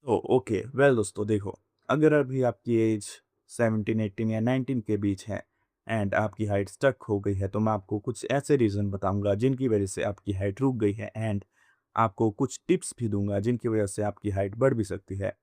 Okay well दोस्तों देखो, अगर अभी आपकी एज 17 18 या 19 के बीच है एंड आपकी हाइट स्टक हो गई है, तो मैं आपको कुछ ऐसे रीज़न बताऊंगा जिनकी वजह से आपकी हाइट रुक गई है एंड आपको कुछ टिप्स भी दूंगा जिनकी वजह से आपकी हाइट बढ़ भी सकती है।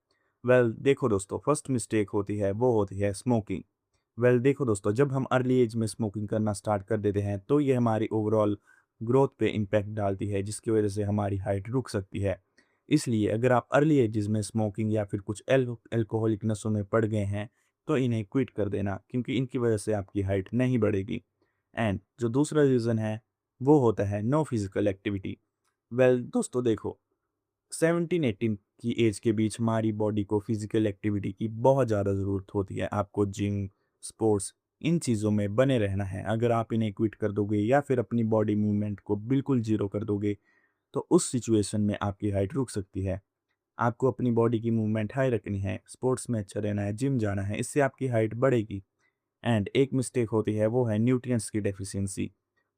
देखो दोस्तों, फर्स्ट मिस्टेक होती है वो होती है स्मोकिंग। देखो दोस्तों, जब हम अर्ली एज में स्मोकिंग करना स्टार्ट कर देते हैं तो ये हमारी ओवरऑल ग्रोथ पे इम्पैक्ट डालती है, जिसकी वजह से हमारी हाइट रुक सकती है। इसलिए अगर आप अर्ली एजेस में स्मोकिंग या फिर कुछ अल्कोहलिक नशों में पड़ गए हैं, तो इन्हें क्विट कर देना, क्योंकि इनकी वजह से आपकी हाइट नहीं बढ़ेगी। एंड जो दूसरा रीज़न है वो होता है नो फिजिकल एक्टिविटी। दोस्तों देखो, 17-18 की एज के बीच हमारी बॉडी को फिजिकल एक्टिविटी की बहुत ज़्यादा ज़रूरत होती है। आपको जिम, स्पोर्ट्स, इन चीज़ों में बने रहना है। अगर आप इन्हें क्विट कर दोगे या फिर अपनी बॉडी मूवमेंट को बिल्कुल ज़ीरो कर दोगे, तो उस सिचुएशन में आपकी हाइट रुक सकती है। आपको अपनी बॉडी की मूवमेंट हाई रखनी है, स्पोर्ट्स में अच्छा रहना है, जिम जाना है, इससे आपकी हाइट बढ़ेगी। एंड एक मिस्टेक होती है वो है न्यूट्रिएंट्स की डेफिशिएंसी।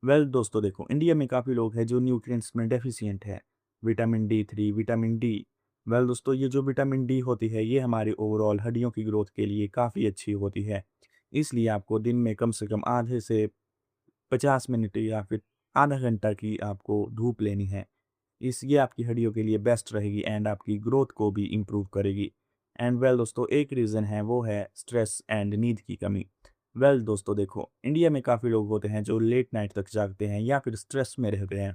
दोस्तों देखो, इंडिया में काफ़ी लोग हैं जो न्यूट्रिएंट्स में डेफिशिएंट है। Vitamin D3, vitamin D. दोस्तों, ये जो विटामिन डी होती है ये हमारी ओवरऑल हड्डियों की ग्रोथ के लिए काफ़ी अच्छी होती है। इसलिए आपको दिन में कम से कम आधे से 50 मिनट या फिर आधा घंटा की आपको धूप लेनी है। ये आपकी हड्डियों के लिए बेस्ट रहेगी एंड आपकी ग्रोथ को भी इम्प्रूव करेगी। एंड दोस्तों, एक रीज़न है वो है स्ट्रेस एंड नींद की कमी। दोस्तों देखो, इंडिया में काफ़ी लोग होते हैं जो लेट नाइट तक जागते हैं या फिर स्ट्रेस में रहते हैं।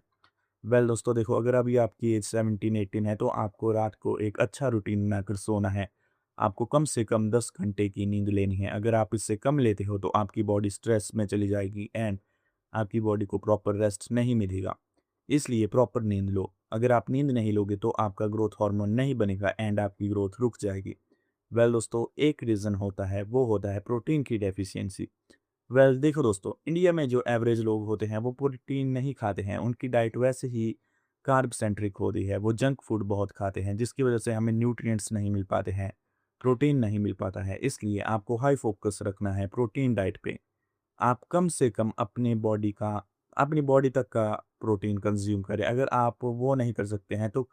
दोस्तों देखो, अगर अभी आपकी एज 17-18 है तो आपको रात को एक अच्छा रूटीन बनाकर सोना है। आपको कम से कम 10 घंटे की नींद लेनी है। अगर आप इससे कम लेते हो तो आपकी बॉडी स्ट्रेस में चली जाएगी एंड आपकी बॉडी को प्रॉपर रेस्ट नहीं मिलेगा। इसलिए प्रॉपर नींद लो। अगर आप नींद नहीं लोगे तो आपका ग्रोथ हार्मोन नहीं बनेगा एंड आपकी ग्रोथ रुक जाएगी। दोस्तों, एक रीज़न होता है वो होता है प्रोटीन की डेफिशिएंसी। देखो दोस्तों, इंडिया में जो एवरेज लोग होते हैं वो प्रोटीन नहीं खाते हैं। उनकी डाइट वैसे ही कार्ब सेंट्रिक होती है। वो जंक फूड बहुत खाते हैं, जिसकी वजह से हमें न्यूट्रिएंट्स नहीं मिल पाते हैं, प्रोटीन नहीं मिल पाता है। इसलिए आपको हाई फोकस रखना है प्रोटीन डाइट पे। आप कम से कम अपनी बॉडी तक का प्रोटीन कंज़्यूम करें। अगर आप वो नहीं कर सकते हैं तो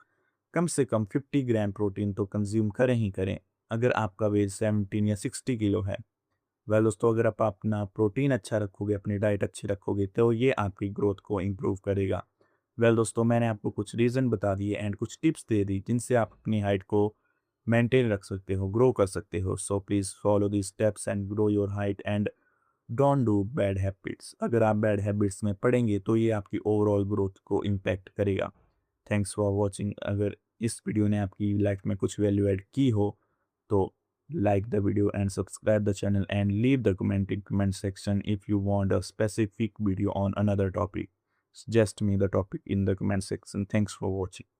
कम से कम 50 ग्राम प्रोटीन तो कंज़्यूम करें ही करें, अगर आपका वेट 17 या 60 किलो है। दोस्तों, अगर आप अपना प्रोटीन अच्छा रखोगे, अपनी डाइट अच्छी रखोगे, तो ये आपकी ग्रोथ को इम्प्रूव करेगा। दोस्तों, मैंने आपको कुछ रीज़न बता दिए एंड कुछ टिप्स दे दी जिनसे आप अपनी हाइट को मेंटेन रख सकते हो, ग्रो कर सकते हो। So please follow these steps and grow your height and don't do bad habits. अगर आप बैड हैबिट्स में पड़ेंगे तो ये आपकी ओवरऑल ग्रोथ को इम्पैक्ट करेगा। Thanks for watching. अगर इस वीडियो ने आपकी लाइफ में कुछ वैल्यू ऐड की हो तो like the video and subscribe the channel and leave the comment in comment section if you want a specific video on another topic. Suggest me the topic in the comment section. Thanks for watching.